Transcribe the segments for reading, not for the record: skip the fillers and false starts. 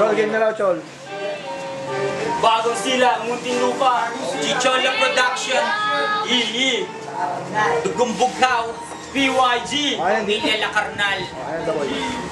Chol, game na raw, Chol. Bagong sila, Muntinlupa, Chichola Production, Hihi, Dugong Bughaw, PYG, Pamilya Lacarnal,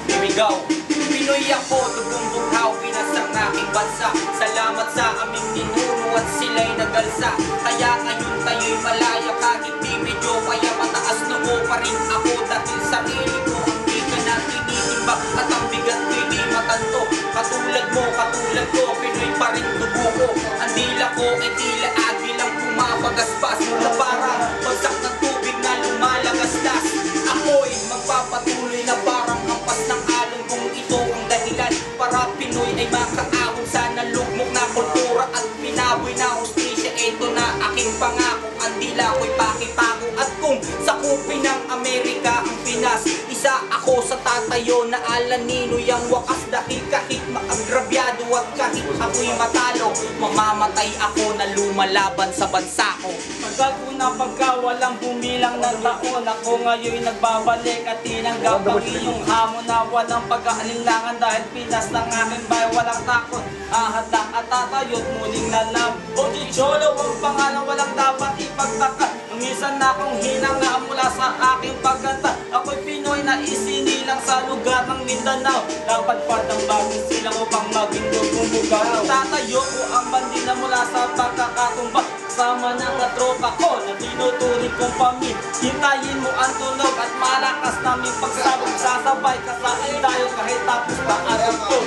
Bimigaw. Pinoy ako, Dugong Bughaw, Pinas ang aking bansa. Salamat sa aming ninuno at sila'y nagalsa. Kaya ngayon tayo'y malaya kahit di medyo kaya mataas noo pa rin ako. Dahil sarili ko ang di ka na tinitimbak at ang bigat ko'y di matanto. Katulad mo, katulad ko, Pinoy pa rin dugo ko. Ang dila ko ay tila agilang pumapagaspas na parang bagsak ng tubig na lumalagaslas. Ako'y magpapatuloy na parang hampas ng alon kung ito ang dahilan para Pinoy ay makaahon sa nalugmok na kultura at pinaboy na hustisya. Ito na aking pangako, ang dila ko'y pakipako. At kung sakupin ng Amerika ang Pinas, isa ako sa tatayo na alanino yang wakas. Dahil kahit maagrabyado at kahit ako'y matalo, mamamatay ako na lumalaban sa bansa ko. Pagkakuna pagka walang bumilang ng taon, ako ngayon nagbabalik at tinanggap ang iyong hamon na walang pag-aalinlangan. Dahil Pinas ng aking bahay walang takot, ahadlang at tatayot muling nalam. O Chicholo ang pangalan walang dapat ipagtaka. Minsan na akong hinanga mula sa aking pagkanta. Ako'y Pinoy na isinilang sa lugar ng Mindanao. Napadpad ang bagong silang upang maging Dugong Bughaw. Tatayo ko ang bandila mula sa pagkakatumba. Kasama ng katropa ko na tinuturing kong pamilya. Hintayin mo ang tunog at malakas naming pagsabog. Sasabay kasain tayo kahit tapos pa ang ko.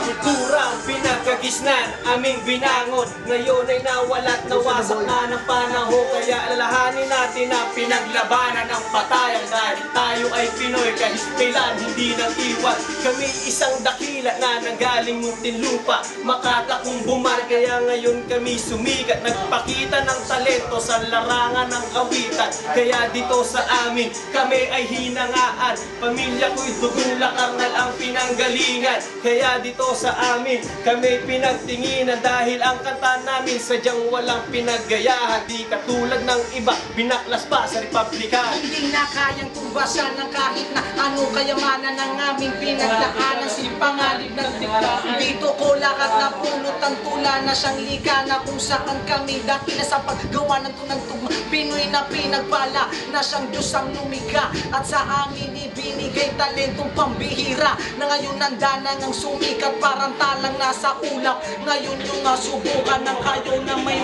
Kultura ang pinagkagisnan, aming binangon. Ngayon ay nawala't nawasak na ng panahon. Kaya alalahanin natin na pinaglabanan ang patayan. Dahil tayo ay Pinoy kahit kailan hindi nang iwan. Kami isang dakila na nanggaling Muntinlupa, Makata kung bumar. Kaya ngayon kami sumikat, nagpakita ng talento sa larangan ng awitan. Kaya dito sa amin kami ay hinangaan. Pamilya ko'y Dugong Lacarnal ang pinanggalingan. Kaya dito sa amin kami pinagtinginan. Dahil ang kanta namin sadyang walang pinaggayahan. Di katulad ng iba, binaklas pa sa Republika. Hindi na kayang tumbasan ng kahit na ano kayamanan ng aming pinagdaanan. Pangalib ng tikla, dito ko lahat na pulot ang tula na siyang lika na kung saan kami dati na sa paggawa ng tunang tugma. Pinoy na pinagpala na siyang Diyos ang lumika at sa amin ibinigay talentong pambihira na ngayon nandanang ang sumikat parang talang nasa ulap. Ngayon yung subukan ng kayo na may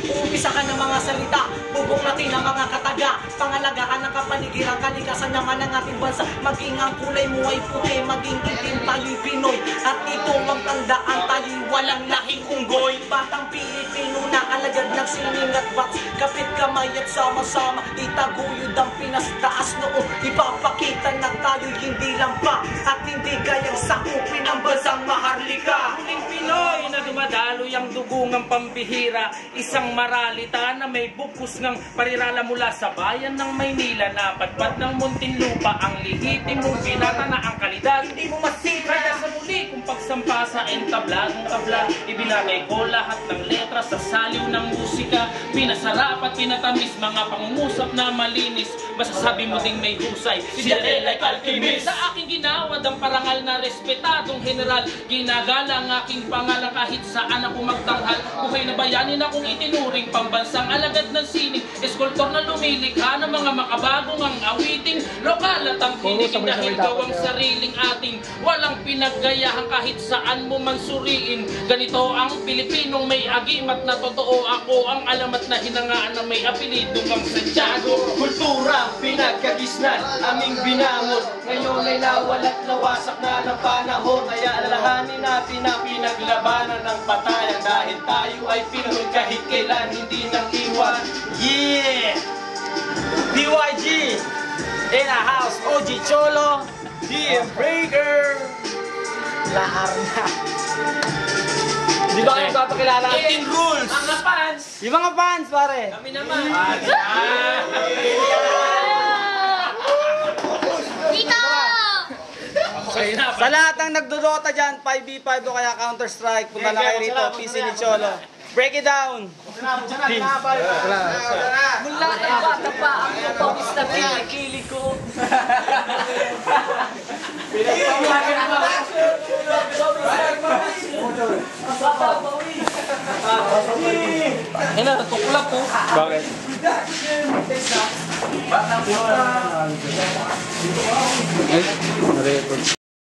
umpisa ka ng mga salita, bubong natin ang mga kataga, pangalagaan ng kapaligiran, kalikasan naman ng ating bansa. Maging ang kulay mo ay puti, maging itim tayo'y Pinoy at ito ang tandaan, tayo'y walang lahing unggoy. Batang Pilipino na alagad ng sining at bats, kapit kamay at sama-sama itaguyod ang Pinas. Taas noo, ipapakita na tayo'y hindi lampa at hindi kayang sakupin ang bansang maharlika. Muling Pinoy na dumadaloy ang dugungang pambihira, isang maralita na may bukus ng parirala mula sa bayan ng Maynila. Napadpad ng Muntinlupa ang lihitimong binata na ang kalidad hindi mo masira. Kaya sa muli kung pagsampa sa entabladong tabla, ibinagay ko lahat ng letra sa saliw ng musika. Pinasarap at pinatamis mga pangungusap na malinis. Masasabi mo ding may husay, si Janelle ay alchemist. Sa aking ginawad ang parangal na respetadong general, ginagala ang aking pangalan kahit saan ako magtanghal. Buhay na bayanin akong itinuring pambansang alagad ng sining, eskultor na lumilikha ng mga makabagong ang awiting lokal at ang kiligin dahil gawang sariling ating walang pinaggayahan kahit saan mo man suriin. Ganito ang Pilipinong may agimat na totoo. Ako ang alamat na hinangaan na may apelido kang Santiago. Kultura pinagkagisnan, aming binangon. Ngayon ay nawala't nawasak na ng panahon. Kaya alalahanin natin na pinaglabanan ng patayan. Dahil tayo ay Pinoy kahit kailan hindi nang iwan. Yeah! PYG in a house, OG Cholo, DM Breaker, lahar na. Di ba kayo papakilala? 18 rules! Mga fans! Yung mga fans, pare! Kami naman! Dito! Sa lahat ng nagdodota dyan, 5v5 o kaya Counter-Strike, punta na kayo rito, PC ni Cholo. Break it down! Mula ng bata pa ako pawis na kilikili ko. Pinagpapagod Ayun na, tukulap po. Bakit? Ay, na-record.